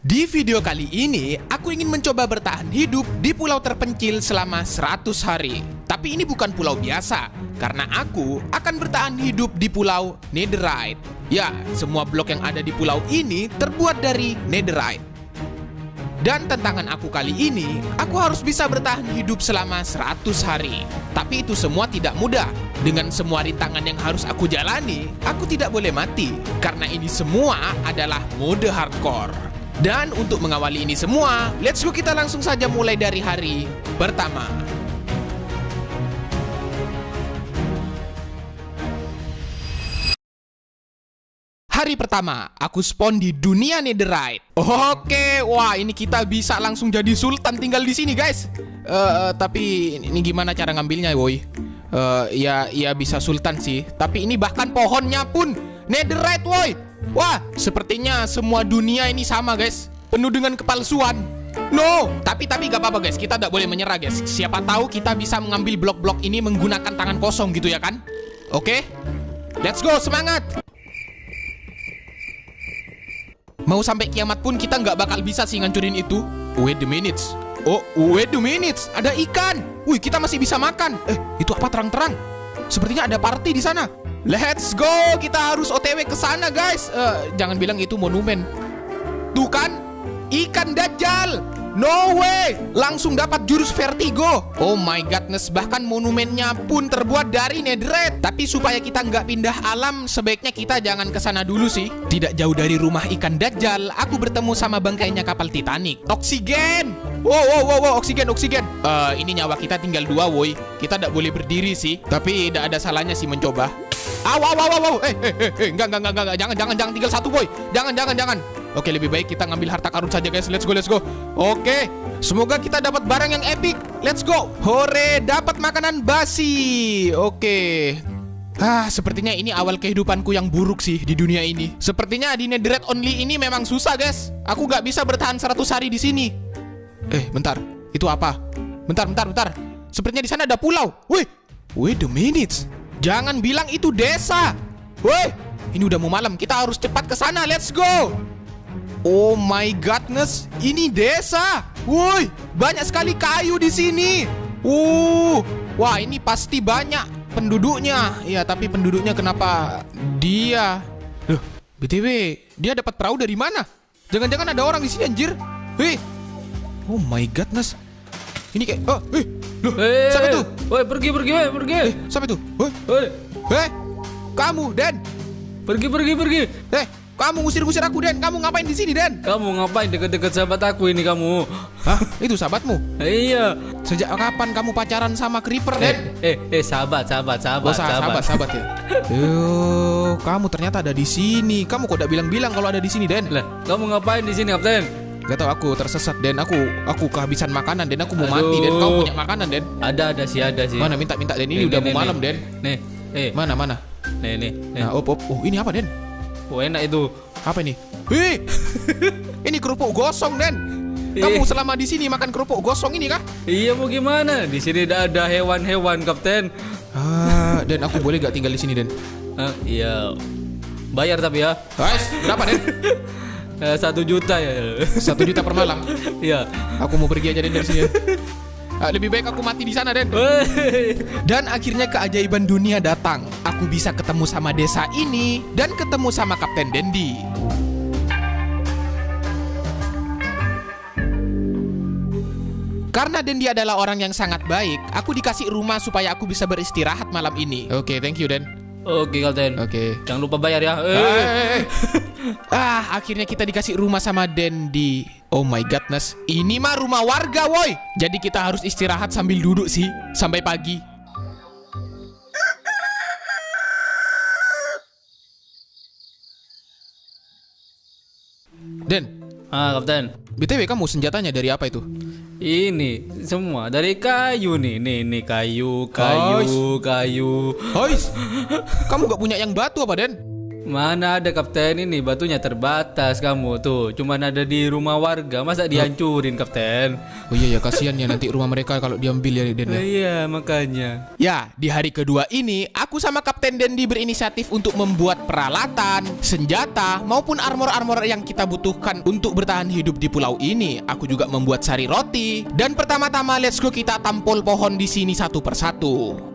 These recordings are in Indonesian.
Di video kali ini, aku ingin mencoba bertahan hidup di pulau terpencil selama 100 hari. Tapi ini bukan pulau biasa, karena aku akan bertahan hidup di pulau Netherite. Ya, semua blok yang ada di pulau ini terbuat dari Netherite. Dan tantangan aku kali ini, aku harus bisa bertahan hidup selama 100 hari. Tapi itu semua tidak mudah. Dengan semua rintangan yang harus aku jalani, aku tidak boleh mati. Karena ini semua adalah mode hardcore. Dan untuk mengawali ini semua, let's go, kita langsung saja mulai dari hari pertama. Hari pertama, aku spawn di dunia Netherite. Oke, wah ini kita bisa langsung jadi sultan tinggal di sini, guys. Tapi ini gimana cara ngambilnya, woi? Ya bisa sultan sih. Tapi ini bahkan pohonnya pun Netherite, woi. Wah, sepertinya semua dunia ini sama, guys. Penuh dengan kepalsuan. No, tapi gak apa-apa, guys. Kita gak boleh menyerah, guys. Siapa tahu kita bisa mengambil blok-blok ini menggunakan tangan kosong gitu ya kan? Oke, let's go, semangat. Mau sampai kiamat pun kita nggak bakal bisa sih ngancurin itu. Wait a minute. Oh, wait a minute. Ada ikan. Wih, kita masih bisa makan. Itu apa terang-terang? Sepertinya ada party di sana. Let's go. Kita harus OTW ke sana, guys. Jangan bilang itu monumen. Tuh kan? Ikan Dajjal. No way. Langsung dapat jurus vertigo. Oh my godness. Bahkan monumennya pun terbuat dari Netherite. Tapi supaya kita nggak pindah alam, sebaiknya kita jangan ke sana dulu sih. Tidak jauh dari rumah ikan Dajjal, aku bertemu sama bangkainya kapal Titanic. Oksigen. Wow, oksigen. Ini nyawa kita tinggal 2, woi. Kita tidak boleh berdiri sih. Tapi tidak ada salahnya sih mencoba. Wow. Enggak. Jangan tinggal 1, boy. Jangan. Oke, lebih baik kita ngambil harta karun saja, guys. Let's go. Oke, semoga kita dapat barang yang epic. Let's go. Hore, dapat makanan basi. Oke. Sepertinya ini awal kehidupanku yang buruk sih di dunia ini. Sepertinya di Netherite only ini memang susah, guys. Aku gak bisa bertahan 100 hari di sini. Bentar. Itu apa? Bentar. Sepertinya di sana ada pulau. Wait a minute. Jangan bilang itu desa. Ini udah mau malam. Kita harus cepat ke sana. Let's go. Oh my godness, ini desa. Woi, banyak sekali kayu di sini. Wah, ini pasti banyak penduduknya. Ya, tapi penduduknya kenapa dia? BTW, dia dapat perahu dari mana? Jangan-jangan ada orang di sini, anjir. Oh my godness. Ini kayak siapa tuh? Woi, pergi. Siapa tuh? Kamu, Den. Pergi. Kamu ngusir aku, Den. Kamu ngapain di sini, Den? Kamu ngapain deket-deket sahabat aku ini kamu? Hah? Itu sahabatmu? Iya. Sejak kapan kamu pacaran sama Creeper, Den? Sahabat ya. Kamu ternyata ada di sini. Kamu kok udah bilang kalau ada di sini, Den? Lah, kamu ngapain di sini, Kapten? Gak tau, aku tersesat, Den. Aku kehabisan makanan, Den. Aku mau mati, Den. Kamu punya makanan, Den? Ada sih. Mana minta, Den. Ini udah mau malam, Den. Nih. Mana? Nih. Nah, ini apa, Den? Oh, enak itu. Apa ini? Ini kerupuk gosong, Den. Kamu selama di sini makan kerupuk gosong ini kah? Iya, mau gimana? Di sini tidak ada hewan-hewan, Kapten. Den, aku boleh gak tinggal di sini, Den? Iya. Bayar tapi ya. Berapa, Den? 1 juta ya. 1 juta per malam. Iya. Aku mau pergi aja, Den, dari sini. Lebih baik aku mati di sana, Den. Dan akhirnya keajaiban dunia datang. Aku bisa ketemu sama desa ini dan ketemu sama Kapten Dendi. Karena Dendi adalah orang yang sangat baik, aku dikasih rumah supaya aku bisa beristirahat malam ini. Oke, thank you, Den. Oke, Kapten. Oke. Jangan lupa bayar ya. Akhirnya kita dikasih rumah sama Dendi. Oh my godness. Ini mah rumah warga, woi. Jadi kita harus istirahat sambil duduk sih sampai pagi. Den. Kapten. BTW, kamu senjatanya dari apa itu? Ini semua dari kayu nih. Nih kayu. Kamu gak punya yang batu apa, Den? Mana ada kapten, ini batunya terbatas kamu tuh. Cuman ada di rumah warga, masa dihancurin kapten? Oh iya ya, kasihan ya nanti rumah mereka kalau diambil ya Den. Iya makanya. Ya, di hari kedua ini aku sama Kapten Dendi berinisiatif untuk membuat peralatan, senjata maupun armor-armor yang kita butuhkan untuk bertahan hidup di pulau ini. Aku juga membuat sari roti. Dan pertama-tama let's go kita tampol pohon di sini satu persatu.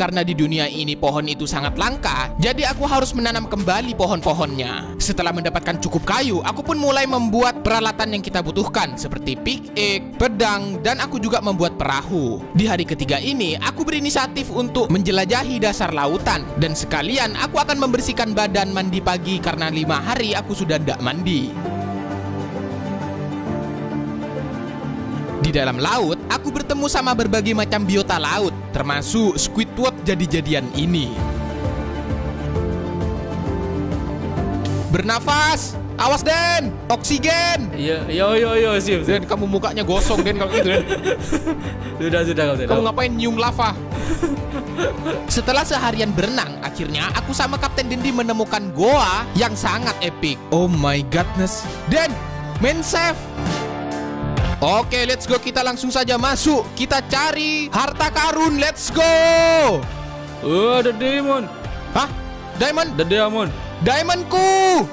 Karena di dunia ini pohon itu sangat langka, jadi aku harus menanam kembali pohon-pohonnya. Setelah mendapatkan cukup kayu, aku pun mulai membuat peralatan yang kita butuhkan seperti pickaxe, pedang, dan aku juga membuat perahu. Di hari ketiga ini, aku berinisiatif untuk menjelajahi dasar lautan. Dan sekalian aku akan membersihkan badan mandi pagi karena 5 hari aku sudah tidak mandi. Di dalam laut, aku bertemu sama berbagai macam biota laut, termasuk Squidward jadi-jadian ini. Bernafas! Awas Den! Oksigen! Iya, siap. Den, kamu mukanya gosong Den kalau gitu Den. Sudah kapten. Kamu ngapain nyium lava? Setelah seharian berenang, akhirnya aku sama Kapten Dendi menemukan goa yang sangat epic. Oh my godness. Den, main safe! Oke, let's go. Kita langsung saja masuk. Kita cari harta karun. Let's go. Ada diamond. Hah? Diamond? Ada diamond. Diamondku.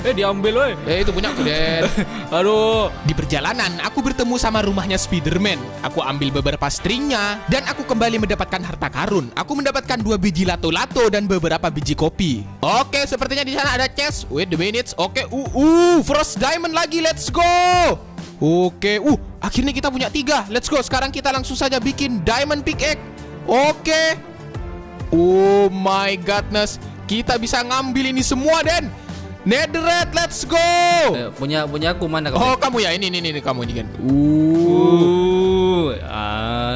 Diambil woi. Itu punya aku, Den. Aduh. Di perjalanan, aku bertemu sama rumahnya Spiderman. Aku ambil beberapa stringnya dan aku kembali mendapatkan harta karun. Aku mendapatkan 2 biji lato-lato dan beberapa biji kopi. Oke, sepertinya di sana ada chest. Wait a minute. Oke, first diamond lagi. Let's go. Oke, akhirnya kita punya 3. Let's go, sekarang kita langsung saja bikin diamond pickaxe. Oke. Oh my godness. Kita bisa ngambil ini semua, Den. Netherite, let's go. Punya aku mana kamu? Oh, kamu ya, ini kamu ini kan.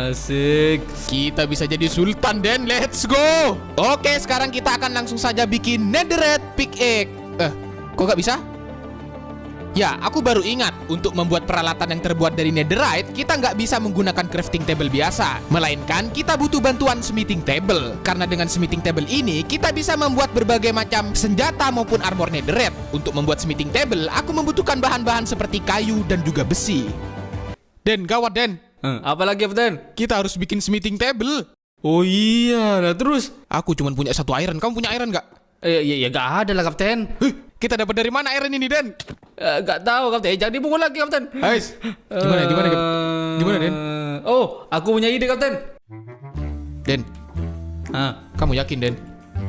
Asik. Kita bisa jadi sultan, Den. Let's go. Oke, sekarang kita akan langsung saja bikin netherite pickaxe. Kok gak bisa? Ya, aku baru ingat, untuk membuat peralatan yang terbuat dari netherite, kita nggak bisa menggunakan crafting table biasa. Melainkan, kita butuh bantuan smithing table. Karena dengan smithing table ini, kita bisa membuat berbagai macam senjata maupun armor netherite. Untuk membuat smithing table, aku membutuhkan bahan-bahan seperti kayu dan juga besi. Den, gawat Den. Apa lagi, Kapten? Kita harus bikin smithing table. Oh iya, nah terus? Aku cuma punya 1 iron, kamu punya iron nggak? Ya gak ada lah, Kapten. Kita dapat dari mana iron ini, Den? Gak tahu, Kapten. Jangan dipukul lagi, Kapten. Guys, gimana, Den? Oh, aku punya ide, Kapten. Den, kamu yakin, Den?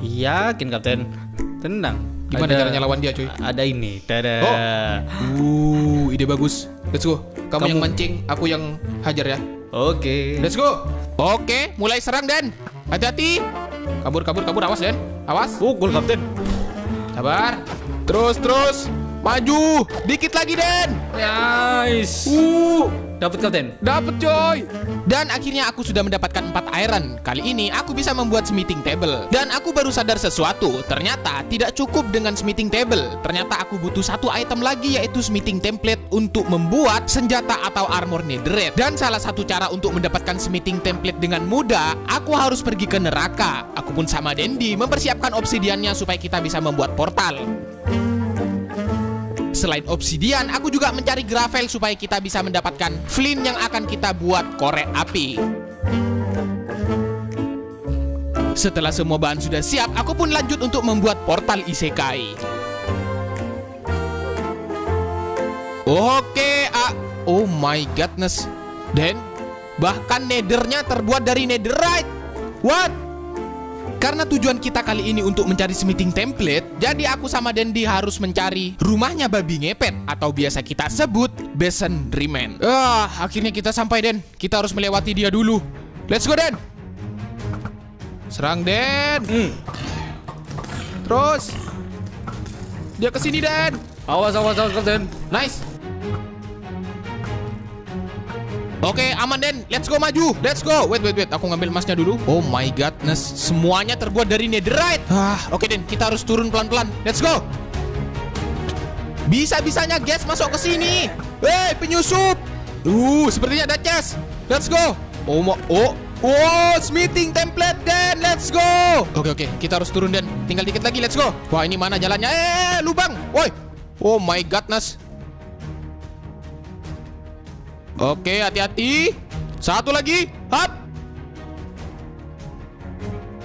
Yakin, Kapten. Tenang. Gimana caranya lawan dia, cuy? Ada ini. Tada. Ide bagus. Let's go. Kamu yang mancing, aku yang hajar ya. Oke. Let's go. Oke, mulai serang, Den. Hati-hati. Kabur. Awas, Den. Awas. Pukul, Kapten. Sabar. Terus. Maju. Dikit lagi, Den. Nice. Dapat, Kapten. Dapat, coy. Dan akhirnya aku sudah mendapatkan 4 iron. Kali ini aku bisa membuat smithing table. Dan aku baru sadar sesuatu. Ternyata tidak cukup dengan smithing table. Ternyata aku butuh 1 item lagi, yaitu smithing template untuk membuat senjata atau armor netherite. Dan salah satu cara untuk mendapatkan smithing template dengan mudah, aku harus pergi ke neraka. Aku pun sama Dendi mempersiapkan obsidiannya supaya kita bisa membuat portal. Selain obsidian, aku juga mencari gravel supaya kita bisa mendapatkan flint yang akan kita buat korek api. Setelah semua bahan sudah siap, aku pun lanjut untuk membuat portal isekai. Oke, oh my godness. Dan bahkan nethernya terbuat dari netherite. What? Karena tujuan kita kali ini untuk mencari smithing template, jadi aku sama Dendi harus mencari rumahnya babi ngepet atau biasa kita sebut Basin Remain. Akhirnya kita sampai, Den. Kita harus melewati dia dulu. Let's go, Den. Serang, Den. Terus dia kesini, Den. Awas, Kapten. Nice. Oke, aman, Den. Let's go, maju. Let's go. Wait. Aku ngambil emasnya dulu. Oh my godness. Semuanya terbuat dari netherite. Oke, Den. Kita harus turun pelan-pelan. Let's go. Bisa-bisanya guys masuk ke sini. Penyusup. Sepertinya ada chest. Let's go. Wow, smithing template Den, let's go. Oke, kita harus turun Den. Tinggal dikit lagi, let's go. Wah, ini mana jalannya? Lubang. Woi. Oh my godness. Oke, hati-hati. Satu lagi. Hap.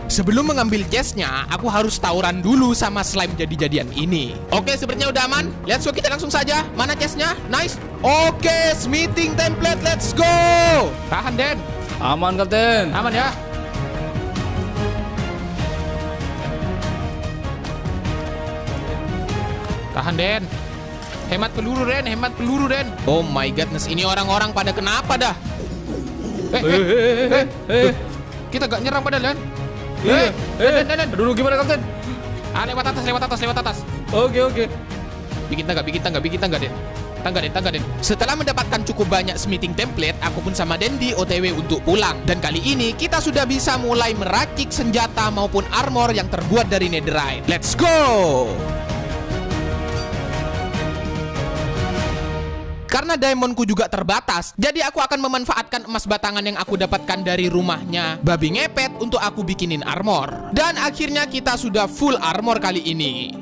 Sebelum mengambil chestnya, aku harus tawuran dulu sama slime jadi-jadian ini. Oke, sepertinya udah aman. Let's go, kita langsung saja. Mana chestnya? Nice. Oke, smithing template, let's go. Tahan Den. Aman Kapten. Aman ya. Tahan Den. Hemat peluru Den. Oh my godness, ini orang-orang pada kenapa dah? Kita gak nyerang padahal Den. Den. Dulu gimana Kapten? Lewat atas. Oke. Bikin tangga Den. Tangga Den. Setelah mendapatkan cukup banyak smithing template, aku pun sama Dendi OTW untuk pulang. Dan kali ini kita sudah bisa mulai meracik senjata maupun armor yang terbuat dari netherite. Let's go! Karena diamondku juga terbatas, jadi aku akan memanfaatkan emas batangan yang aku dapatkan dari rumahnya babi ngepet untuk aku bikinin armor. Dan akhirnya kita sudah full armor kali ini.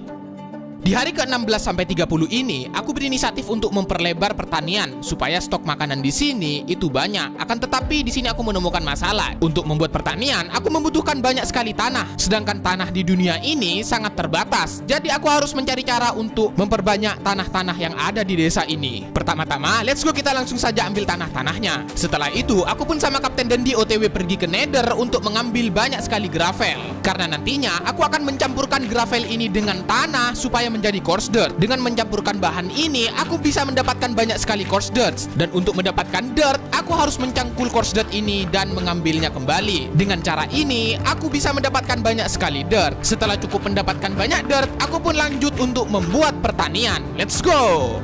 Di hari ke-16 sampai 30 ini, aku berinisiatif untuk memperlebar pertanian supaya stok makanan di sini itu banyak. Akan tetapi di sini aku menemukan masalah. Untuk membuat pertanian, aku membutuhkan banyak sekali tanah, sedangkan tanah di dunia ini sangat terbatas. Jadi aku harus mencari cara untuk memperbanyak tanah-tanah yang ada di desa ini. Pertama-tama, let's go, kita langsung saja ambil tanah-tanahnya. Setelah itu, aku pun sama Kapten Dendi OTW pergi ke Nether untuk mengambil banyak sekali gravel. Karena nantinya aku akan mencampurkan gravel ini dengan tanah supaya menjadi coarse dirt. Dengan mencampurkan bahan ini, aku bisa mendapatkan banyak sekali coarse dirt. Dan untuk mendapatkan dirt, aku harus mencangkul coarse dirt ini dan mengambilnya kembali. Dengan cara ini, aku bisa mendapatkan banyak sekali dirt. Setelah cukup mendapatkan banyak dirt, aku pun lanjut untuk membuat pertanian. Let's go!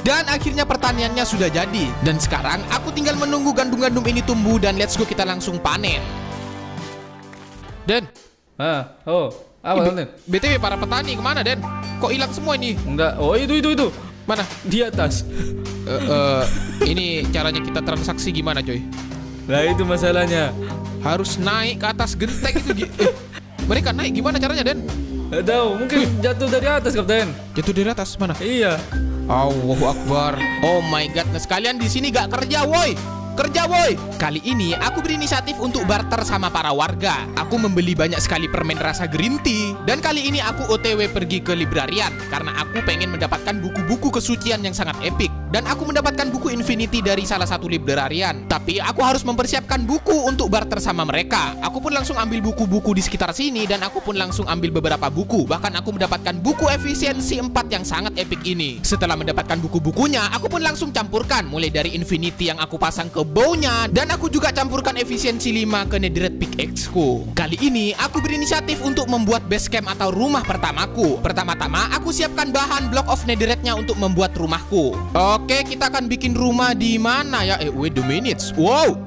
Dan akhirnya pertaniannya sudah jadi. Dan sekarang aku tinggal menunggu gandum-gandum ini tumbuh. Dan let's go, kita langsung panen. Den. Apa Kapten? BTW para petani kemana Den? Kok hilang semua ini? Enggak, itu. Mana? Di atas. Ini caranya kita transaksi gimana coy? Nah itu masalahnya. Harus naik ke atas genteng itu. Mereka naik gimana caranya Den? Gak tahu, mungkin jatuh dari atas Kapten. Jatuh dari atas mana? Iya. Allahu Akbar. Oh my godness, kalian di sini gak kerja woi. Kerja woi. Kali ini aku berinisiatif untuk barter sama para warga. Aku membeli banyak sekali permen rasa green tea. Dan kali ini aku OTW pergi ke librarian karena aku pengen mendapatkan buku-buku kesucian yang sangat epic. Dan aku mendapatkan buku Infinity dari salah satu librarian. Tapi aku harus mempersiapkan buku untuk barter sama mereka. Aku pun langsung ambil buku-buku di sekitar sini. Dan aku pun langsung ambil beberapa buku. Bahkan aku mendapatkan buku efisiensi 4 yang sangat epic ini. Setelah mendapatkan buku-bukunya, aku pun langsung campurkan. Mulai dari Infinity yang aku pasang ke bownya, dan aku juga campurkan efisiensi 5 ke netherite pickaxe ku. Kali ini aku berinisiatif untuk membuat base camp atau rumah pertamaku. Pertama-tama aku siapkan bahan block of netherite-nya untuk membuat rumahku. Oke, kita akan bikin rumah di mana ya? Wait a minute. Wow,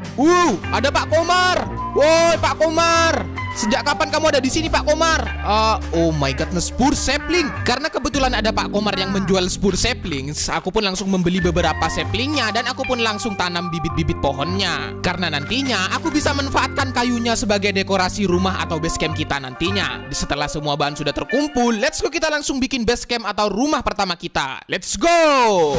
ada Pak Komar. Woi Pak Komar, sejak kapan kamu ada di sini Pak Komar? Oh my godness, spur sapling. Karena kebetulan ada Pak Komar yang menjual spur sapling, aku pun langsung membeli beberapa saplingnya dan aku pun langsung tanam bibit-bibit pohonnya. Karena nantinya aku bisa manfaatkan kayunya sebagai dekorasi rumah atau base camp kita nantinya. Setelah semua bahan sudah terkumpul, let's go, kita langsung bikin base camp atau rumah pertama kita. Let's go!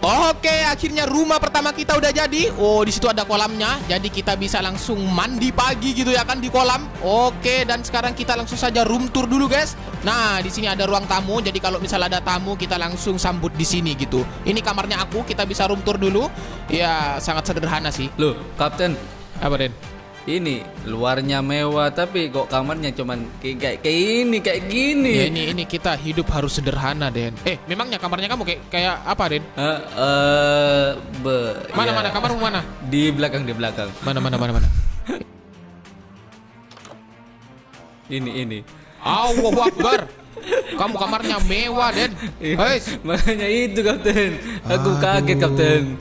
Oke, akhirnya rumah pertama kita udah jadi. Oh, di situ ada kolamnya. Jadi kita bisa langsung mandi pagi gitu ya kan di kolam. Oke, dan sekarang kita langsung saja room tour dulu, guys. Nah, di sini ada ruang tamu. Jadi kalau misal ada tamu, kita langsung sambut di sini gitu. Ini kamarnya aku, kita bisa room tour dulu. Ya, sangat sederhana sih. Loh, Kapten, Apa, Den? Ini luarnya mewah tapi kok kamarnya cuman kayak gini. Ya ini kita hidup harus sederhana, Den. Memangnya kamarnya kamu kayak apa, Den? Mana kamarmu mana? Di belakang. Mana? Ini. Allahu Akbar. Kamu kamarnya mewah, Den. Makanya itu, Kapten. Aku kaget, Kapten.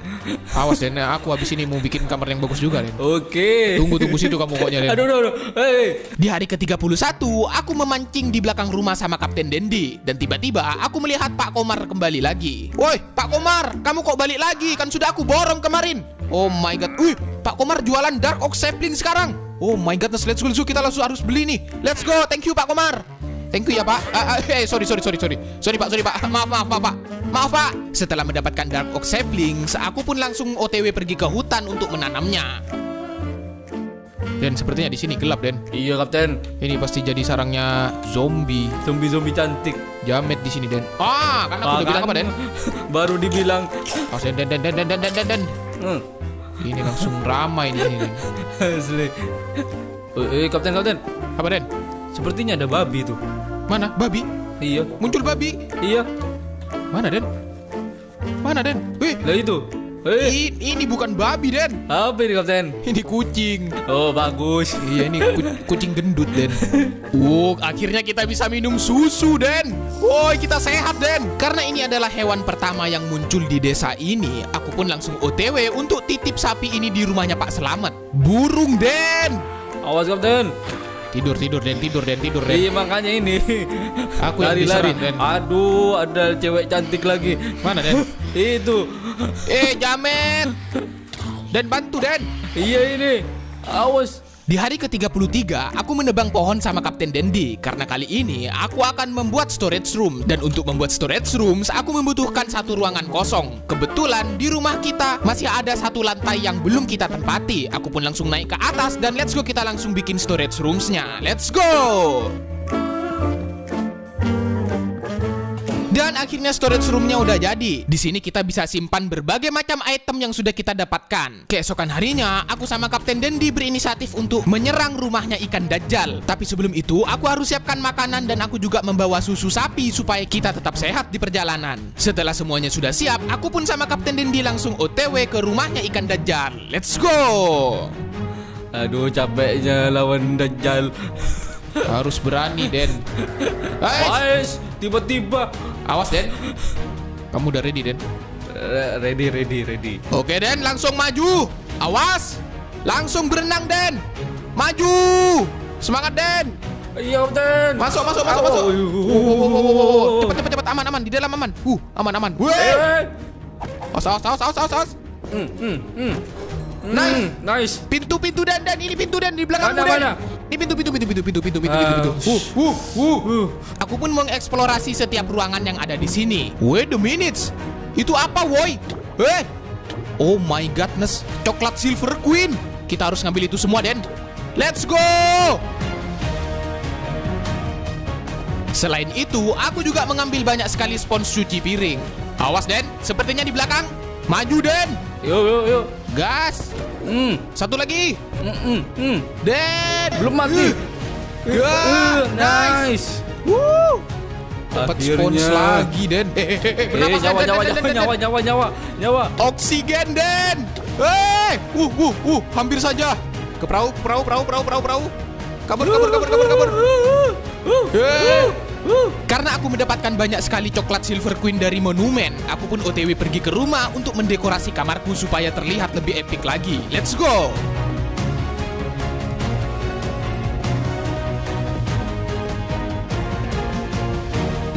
Awas, Den. Aku habis ini mau bikin kamar yang bagus juga, Den. Oke. Tunggu situ kamu pokoknya, Den. Aduh. Di hari ke-31, aku memancing di belakang rumah sama Kapten Dendi. Dan tiba-tiba aku melihat Pak Komar kembali lagi. Woi, Pak Komar, kamu kok balik lagi? Kan sudah aku borong kemarin. Oh my god. Wih, Pak Komar jualan Dark Oak Sapling sekarang. Oh my god, let's go. Kita langsung harus beli nih. Let's go. Thank you, Pak Komar. Thank you ya, Pak. Sorry Pak. Maaf, Pak. Setelah mendapatkan Dark Oak Saplings, aku pun langsung OTW pergi ke hutan untuk menanamnya. Dan sepertinya di sini gelap, Den. Iya, Kapten. Ini pasti jadi sarangnya zombie. Zombie cantik. Jamet di sini, Den. Karena aku udah bilang apa, Den? Baru dibilang. Den. Ini langsung ramai di sini, Den. Asli. Kapten. Apa, Den? Sepertinya ada babi tuh. Mana? Babi? Iya. Muncul babi? Iya. Mana, Den? Wih, Lah itu. ini bukan babi, Den. Apa ini, Kapten? Ini kucing. Oh, bagus. Iya, ini kucing gendut, Den. Akhirnya kita bisa minum susu, Den. Woi, kita sehat, Den. Karena ini adalah hewan pertama yang muncul di desa ini, aku pun langsung OTW untuk titip sapi ini di rumahnya Pak Selamat. Burung, Den. Awas, Kapten. Tidur, Den. Iya, makanya ini. Aku yang diserang, Den. Aduh, ada cewek cantik lagi. Mana, Den? Itu. Jamet. Den, bantu, Den. Iya ini. Awas. Di hari ke-33, aku menebang pohon sama Kapten Dendi. Karena kali ini, aku akan membuat storage room. Dan untuk membuat storage rooms, aku membutuhkan satu ruangan kosong. Kebetulan, di rumah kita masih ada satu lantai yang belum kita tempati. Aku pun langsung naik ke atas dan let's go, kita langsung bikin storage rooms-nya. Let's go! Dan akhirnya storage room-nya udah jadi. Di sini kita bisa simpan berbagai macam item yang sudah kita dapatkan. Keesokan harinya, aku sama Kapten Dendi berinisiatif untuk menyerang rumahnya ikan Dajjal. Tapi sebelum itu, aku harus siapkan makanan dan aku juga membawa susu sapi supaya kita tetap sehat di perjalanan. Setelah semuanya sudah siap, aku pun sama Kapten Dendi langsung OTW ke rumahnya ikan Dajjal. Let's go! Aduh, capeknya lawan Dajjal. Harus berani, Den. Guys, tiba-tiba. Awas, Den. Kamu udah ready, Den? Ready. Oke, Den, langsung maju. Awas. Langsung berenang, Den. Maju. Semangat, Den. Iya, Kapten. Masuk. Cepet. Aman. Di dalam aman. Aman. Weh. Awas. Nice. Pintu, Den. Ini pintu, Den, di belakangmu, Den. Mana? Ini pintu. Aku pun mengeksplorasi setiap ruangan yang ada di sini. Wait a minute. Itu apa, woi? Oh my godness. Coklat Silver Queen. Kita harus ngambil itu semua, Den. Let's go. Selain itu, aku juga mengambil banyak sekali spons cuci piring. Awas, Den. Sepertinya di belakang. Maju, Den. Yuk. Gas. Satu lagi. Den. Belum mati. Nice. Dapat spons lagi, Den. Nyawa. Oksigen, Den. Hampir saja. Ke perahu. Kabur. Karena aku mendapatkan banyak sekali coklat Silver Queen dari monumen, aku pun OTW pergi ke rumah untuk mendekorasi kamarku supaya terlihat lebih epic lagi. Let's go!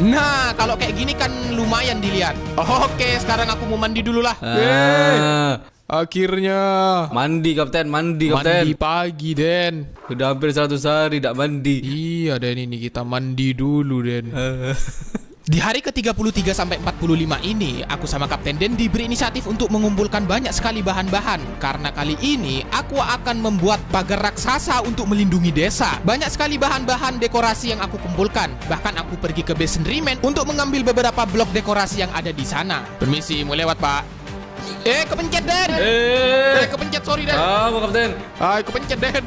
Nah, kalau kayak gini kan lumayan dilihat. Oke, sekarang aku mau mandi dulu lah. Akhirnya Mandi, Kapten. mandi pagi, Den. Udah hampir 100 hari tidak mandi. Iya, Den, ini kita mandi dulu, Den. Di hari ke-33 sampai 45 ini, aku sama Kapten Dendi berinisiatif untuk mengumpulkan banyak sekali bahan-bahan. Karena kali ini, aku akan membuat pagar raksasa untuk melindungi desa. Banyak sekali bahan-bahan dekorasi yang aku kumpulkan. Bahkan aku pergi ke Base Remain untuk mengambil beberapa blok dekorasi yang ada di sana. Permisi, mau lewat, Pak. Kepencet Den. Kepencet, sorry Den. Kapten. Kepencet Den.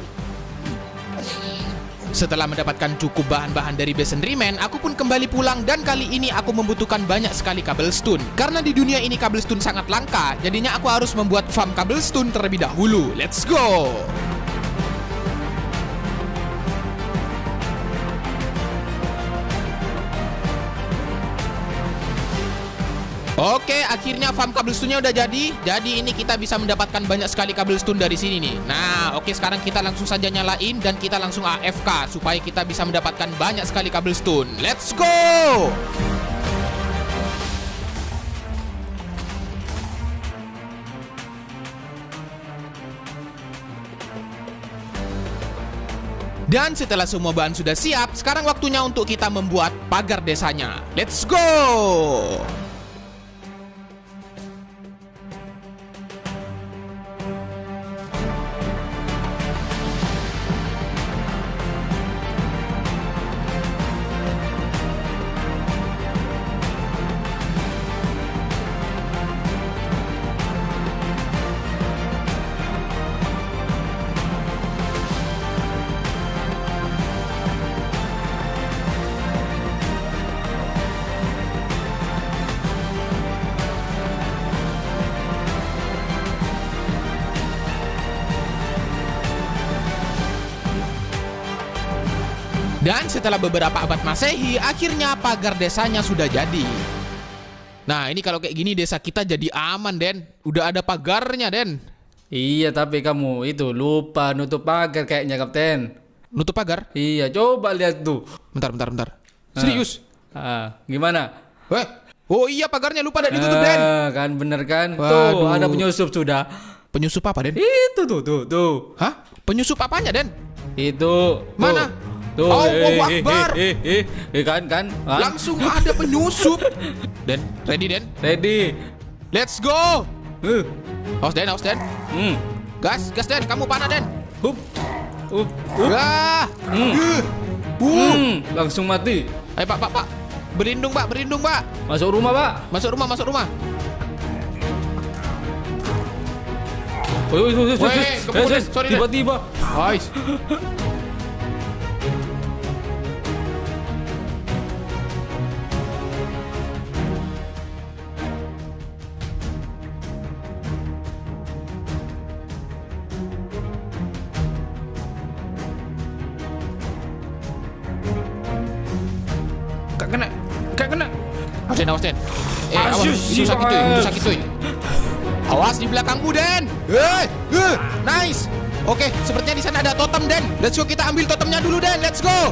Setelah mendapatkan cukup bahan-bahan dari Base Remain, aku pun kembali pulang dan kali ini aku membutuhkan banyak sekali cobblestone. Karena di dunia ini cobblestone sangat langka, jadinya aku harus membuat farm cobblestone terlebih dahulu. Let's go! Oke, akhirnya farm cobblestone-nya udah jadi. Jadi ini kita bisa mendapatkan banyak sekali cobblestone dari sini nih. Nah, oke, sekarang kita langsung saja nyalain dan kita langsung AFK supaya kita bisa mendapatkan banyak sekali cobblestone. Let's go! Dan setelah semua bahan sudah siap, sekarang waktunya untuk kita membuat pagar desanya. Let's go! Dan setelah beberapa abad Masehi, akhirnya pagar desanya sudah jadi. Nah, ini kalau kayak gini desa kita jadi aman, Den. Udah ada pagarnya, Den. Iya, tapi kamu itu lupa nutup pagar kayaknya, Kapten. Nutup pagar? Iya, coba lihat tuh. Bentar. Serius? Gimana? Oh iya, pagarnya lupa tidak ditutup, Den. Kan bener kan? Waduh. Tuh, ada penyusup sudah. Penyusup apa, Den? Itu tuh. Hah? Penyusup apanya, Den? Itu. Mana? Tuh. Allahu Akbar. Kan? Langsung ada penyusup. Den, ready, Den? Ready. Let's go. Awas, Den. Gas, Den. Kamu panah, Den. Hup. Langsung mati. Ayo, Pak. Berlindung, Pak. Masuk rumah, Pak. Masuk rumah. Sorry, tiba-tiba. Guys. Kena. Awas, Den. Itu sakit, tuh. Awas di belakangmu, Den. Nice. Oke, sepertinya di sana ada totem, Den. Let's go, kita ambil totemnya dulu, Den. Let's go.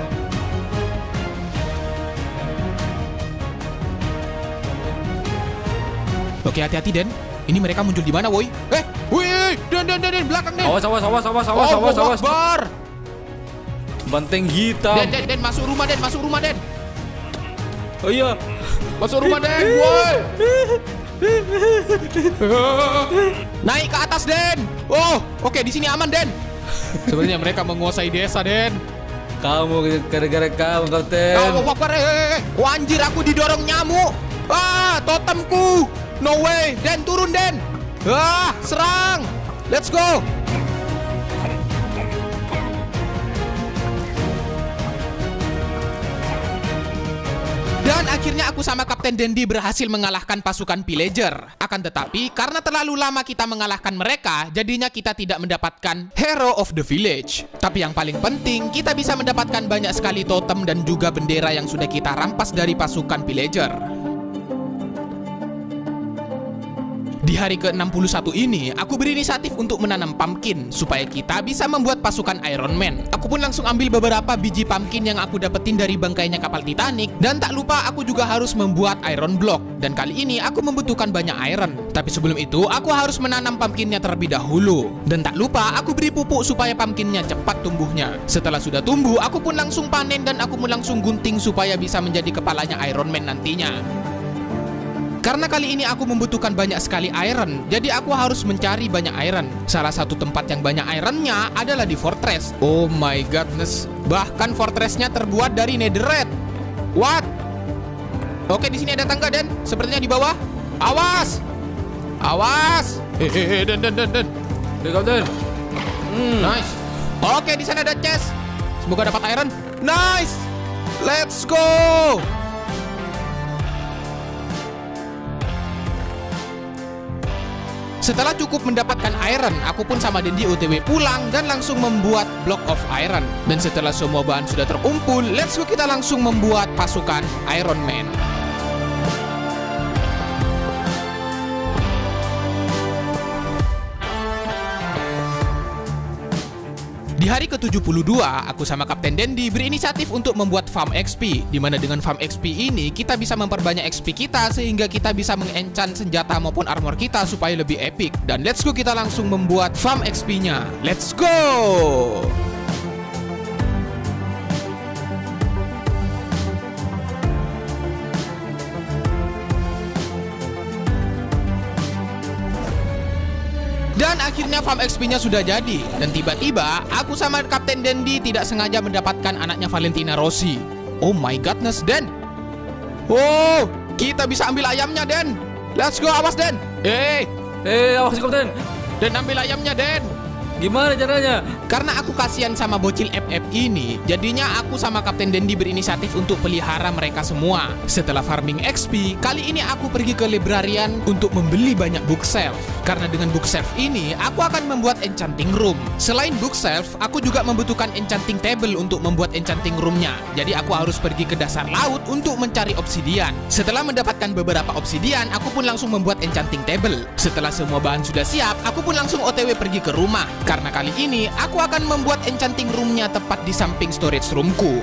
Oke, hati-hati, Den. Ini mereka muncul di mana, woi? Den, belakang, Den. Awas. Akbar. Banteng hitam. Den, masuk rumah, Den. Oh iya. Masuk rumah, Den. Woi. Naik ke atas, Den. Oh, oke, di sini aman, Den. Sebenarnya mereka menguasai desa, Den. Kamu gara-gara kamu, Kapten. Anjir, aku didorong nyamuk. Totemku. No way. Den, turun, Den. Serang. Let's go. Dan akhirnya aku sama Kapten Dendi berhasil mengalahkan pasukan pillager. Akan tetapi, karena terlalu lama kita mengalahkan mereka, jadinya kita tidak mendapatkan Hero of the Village. Tapi yang paling penting, kita bisa mendapatkan banyak sekali totem dan juga bendera yang sudah kita rampas dari pasukan pillager. Di hari ke-61 ini, aku berinisiatif untuk menanam pumpkin supaya kita bisa membuat pasukan Iron Man. Aku pun langsung ambil beberapa biji pumpkin yang aku dapetin dari bangkainya kapal Titanic. Dan tak lupa aku juga harus membuat iron block. Dan kali ini aku membutuhkan banyak iron. Tapi sebelum itu, aku harus menanam pumpkinnya terlebih dahulu. Dan tak lupa aku beri pupuk supaya pumpkinnya cepat tumbuhnya. Setelah sudah tumbuh, aku pun langsung panen dan aku pun langsung gunting supaya bisa menjadi kepalanya Iron Man nantinya. Karena kali ini aku membutuhkan banyak sekali iron, jadi aku harus mencari banyak iron. Salah satu tempat yang banyak ironnya adalah di fortress. Oh my godness. Bahkan fortressnya terbuat dari netherite. What? Oke, di sini ada tangga, Den. Sepertinya di bawah. Awas. Awas. Den. Oke, Kapten. Nice. Oke, di sana ada chest. Semoga dapat iron. Nice. Let's go. Setelah cukup mendapatkan iron, aku pun sama Dendi OTW pulang dan langsung membuat block of iron. Dan setelah semua bahan sudah terkumpul, let's go kita langsung membuat pasukan Iron Man. Di hari ke-72, aku sama Kapten Dendi berinisiatif untuk membuat farm XP, di mana dengan farm XP ini kita bisa memperbanyak XP kita sehingga kita bisa mengenchant senjata maupun armor kita supaya lebih epic. Dan let's go kita langsung membuat farm XP-nya. Let's go! Dan akhirnya farm XP-nya sudah jadi. Dan tiba-tiba aku sama Kapten Dendi tidak sengaja mendapatkan anaknya Valentina Rossi. Oh my godness, Den. Oh, kita bisa ambil ayamnya, Den. Let's go, awas, Den. Awas, Kapten. Den, ambil ayamnya, Den. Gimana caranya? Karena aku kasihan sama bocil FF ini, jadinya aku sama Kapten Dendi berinisiatif untuk pelihara mereka semua. Setelah farming XP, kali ini aku pergi ke librarian untuk membeli banyak bookshelf. Karena dengan bookshelf ini, aku akan membuat enchanting room. Selain bookshelf, aku juga membutuhkan enchanting table untuk membuat enchanting roomnya. Jadi aku harus pergi ke dasar laut untuk mencari obsidian. Setelah mendapatkan beberapa obsidian, aku pun langsung membuat enchanting table. Setelah semua bahan sudah siap, aku pun langsung OTW pergi ke rumah. Karena kali ini, aku akan membuat enchanting roomnya tepat di samping storage roomku.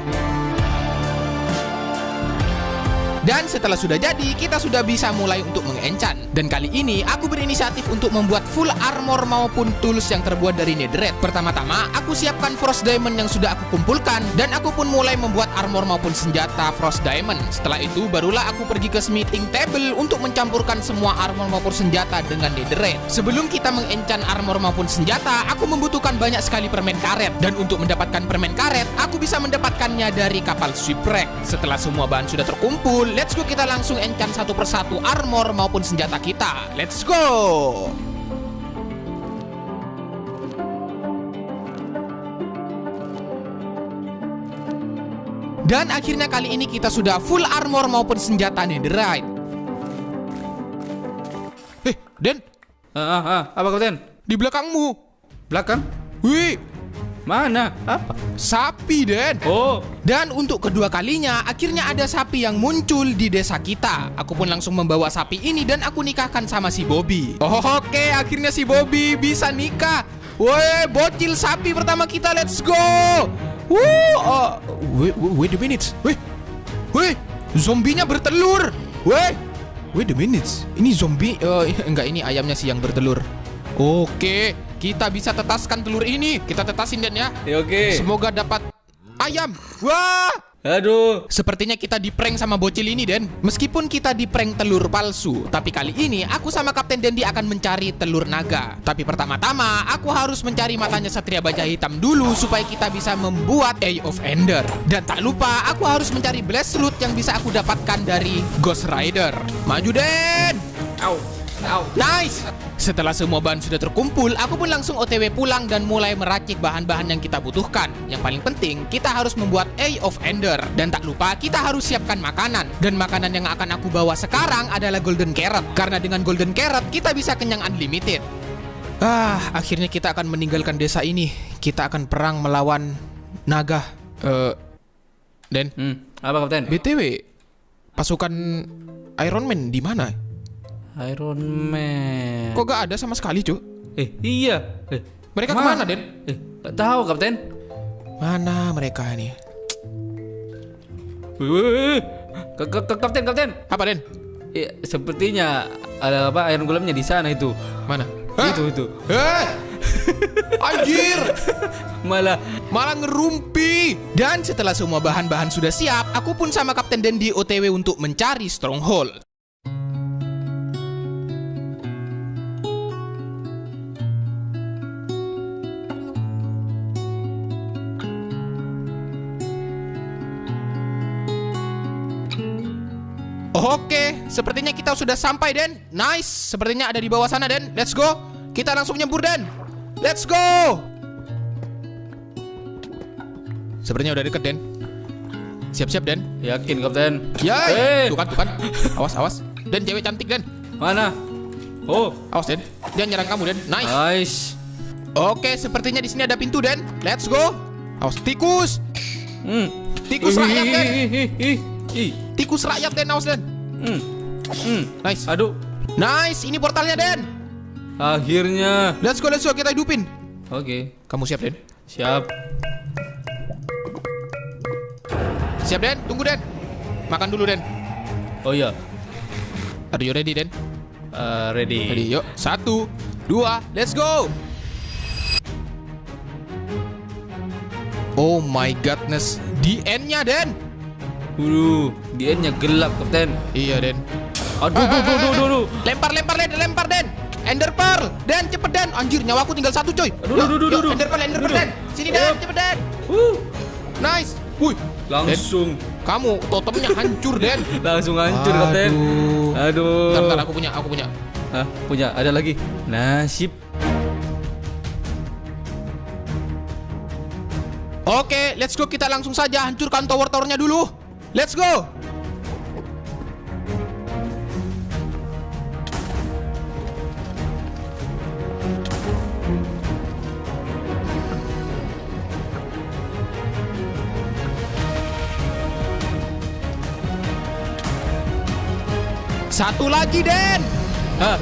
Dan setelah sudah jadi, kita sudah bisa mulai untuk mengenchant. Dan kali ini, aku berinisiatif untuk membuat full armor maupun tools yang terbuat dari netherite. Pertama-tama, aku siapkan frost diamond yang sudah aku kumpulkan. Dan aku pun mulai membuat armor maupun senjata frost diamond. Setelah itu, barulah aku pergi ke smithing table untuk mencampurkan semua armor maupun senjata dengan netherite. Sebelum kita mengenchant armor maupun senjata, aku membutuhkan banyak sekali permen karet. Dan untuk mendapatkan permen karet, aku bisa mendapatkannya dari kapal shipwreck. Setelah semua bahan sudah terkumpul, let's go kita langsung enchant satu persatu armor maupun senjata kita. Let's go! Dan akhirnya kali ini kita sudah full armor maupun senjata netherite. Den, Apa, Kapten? di belakangmu. Belakang? Wih, Mana? Apa? sapi, Den. Oh, Dan untuk kedua kalinya, akhirnya ada sapi yang muncul di desa kita. Aku pun langsung membawa sapi ini dan aku nikahkan sama si Bobby. Oke, akhirnya si Bobby bisa nikah. Woi, bocil sapi pertama kita, let's go. Wait a minute. Wait, zombinya bertelur. Wait a minute. Ini zombie, enggak, ini ayamnya sih yang bertelur. Oke, kita bisa tetaskan telur ini. Kita tetasin, Dan, ya. oke. Semoga dapat ayam. Wah! Aduh. Sepertinya kita di-prank sama bocil ini, Den. Meskipun kita di-prank telur palsu, tapi kali ini aku sama Kapten Dendi akan mencari telur naga. Tapi pertama-tama, aku harus mencari matanya Satria Baja Hitam dulu supaya kita bisa membuat Eye of Ender. Dan tak lupa, aku harus mencari Blast Root yang bisa aku dapatkan dari Ghost Rider. Maju, Den! Au. Nice! Setelah semua bahan sudah terkumpul, aku pun langsung OTW pulang dan mulai meracik bahan-bahan yang kita butuhkan. Yang paling penting, kita harus membuat Eye of Ender. Dan tak lupa, kita harus siapkan makanan. Dan makanan yang akan aku bawa sekarang adalah Golden Carrot. Karena dengan Golden Carrot, kita bisa kenyang unlimited. Akhirnya kita akan meninggalkan desa ini. Kita akan perang melawan naga. Den, Apa, Kapten? BTW, pasukan Iron Man di mana? Iron Man. Kok gak ada sama sekali, Cuk? Iya. Mereka kemana, Den? Gak tahu, Kapten. Mana mereka ini? Wih. Kapten. Apa, Den? Sepertinya ada apa Iron Golemnya di sana itu. Mana? Itu. Anjir! Malah ngerumpi. Dan setelah semua bahan-bahan sudah siap, aku pun sama Kapten Dendi OTW untuk mencari stronghold. Oke, sepertinya kita sudah sampai, Den. Nice, sepertinya ada di bawah sana, Den. Let's go. Kita langsung nyembur, Den. Let's go. Sepertinya udah deket, Den. Siap-siap, Den. Yakin, Kapten? Yay. Tuh kan. Awas. Den, cewek cantik, Den. Mana? Oh, Awas, Den. Dia nyerang kamu, Den. Nice. nice. Oke, sepertinya di sini ada pintu, Den. Let's go. Awas, tikus. Tikus rakyat, Den. Tikus rakyat, Den. Awas, Den. Nice. Aduh, Nice, ini portalnya, Den. akhirnya. Let's go, kita hidupin. Oke, Kamu siap, Den? siap. Siap, Den? Tunggu, Den. Makan dulu, Den. Oh iya, Are you ready, Den? ready. Ready, yuk. 1, 2, let's go. Oh my godness. The end-nya, Den. Di end-nya gelap, Kapten. Iya, Den. Aduh. Lempar, Den. Ender Pearl. Den, cepet, Den. Anjir, nyawaku tinggal 1, coy. Aduh. Ender Pearl, Den. Sini, Den. Cepet, Den. Nice. Wih. Langsung. Den, kamu totemnya hancur, Den. Langsung hancur, Kapten. Aduh. Bentar, aku punya. Hah, punya, ada lagi. Nasib. Oke, let's go. Kita langsung saja hancurkan tower-towernya dulu. Let's go. Satu lagi, Den. Hah,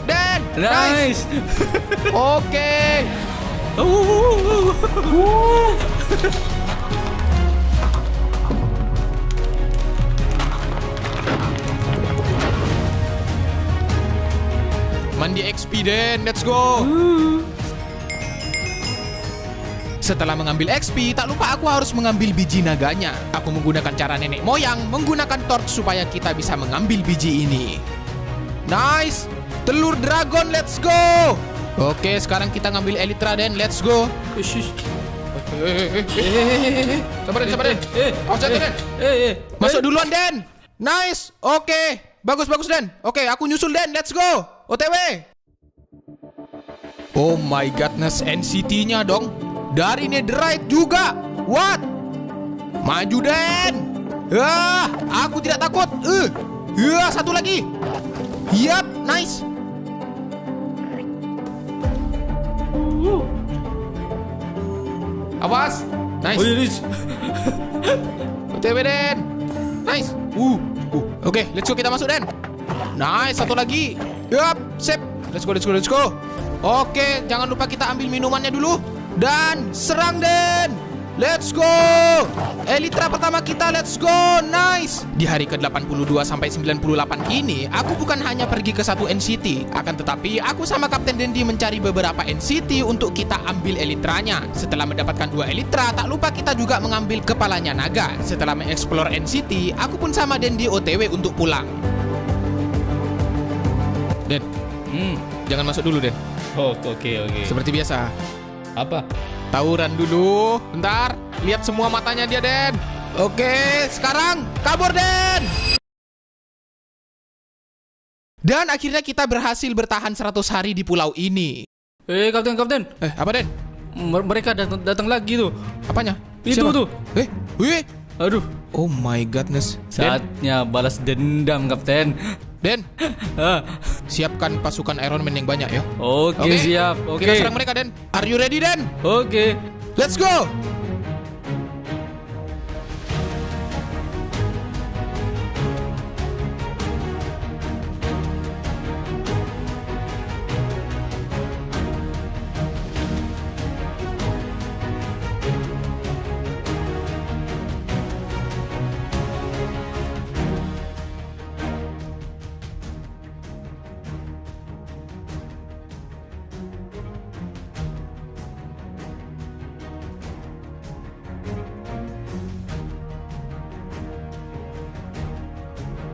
Den. nice. Oke. Mandi XP, Den. Let's go. Setelah mengambil XP, tak lupa aku harus mengambil biji naganya. Aku menggunakan cara nenek moyang, menggunakan torch supaya kita bisa mengambil biji ini. Nice. Telur dragon, let's go. Oke, sekarang kita ngambil elytra, Den. Let's go. Sabar, Den. Awas jatuh, Den. Masuk duluan, Den. Nice. Oke. Bagus, Den. Oke, aku nyusul, Den. Let's go. OTW. Oh my godness, NCT-nya dong. Dari netherite juga. What? Maju, Den. Aku tidak takut. Satu lagi. Yap, nice. Awas. Nice. OTW, Den. Nice. Oke, let's go, kita masuk, Den. Nice, satu lagi. Yup, sip. Let's go. Oke, jangan lupa kita ambil minumannya dulu. Dan serang, Den. Let's go. Elytra pertama kita, let's go. Nice. Di hari ke-82 sampai 98 ini, aku bukan hanya pergi ke satu NCT, akan tetapi aku sama Kapten Dendi mencari beberapa NCT untuk kita ambil elytranya. Setelah mendapatkan 2 elytra, tak lupa kita juga mengambil kepalanya naga. Setelah mengeksplor NCT, aku pun sama Dendi OTW untuk pulang. Den, jangan masuk dulu, Den. Oke. Seperti biasa. Apa? Tawuran dulu. Bentar, lihat semua matanya dia, Den. Oke, sekarang kabur, Den. Dan akhirnya kita berhasil bertahan 100 hari di pulau ini. Kapten. Apa, Den? Mereka datang lagi tuh. Apanya? Itu Siapa? tuh. Wih. Aduh. Oh my godness. Den, Saatnya balas dendam, Kapten. Den, siapkan pasukan Iron Man yang banyak ya. Oke, siap. Oke. Kita serang mereka, Den. Are you ready, Den? Oke. Let's go.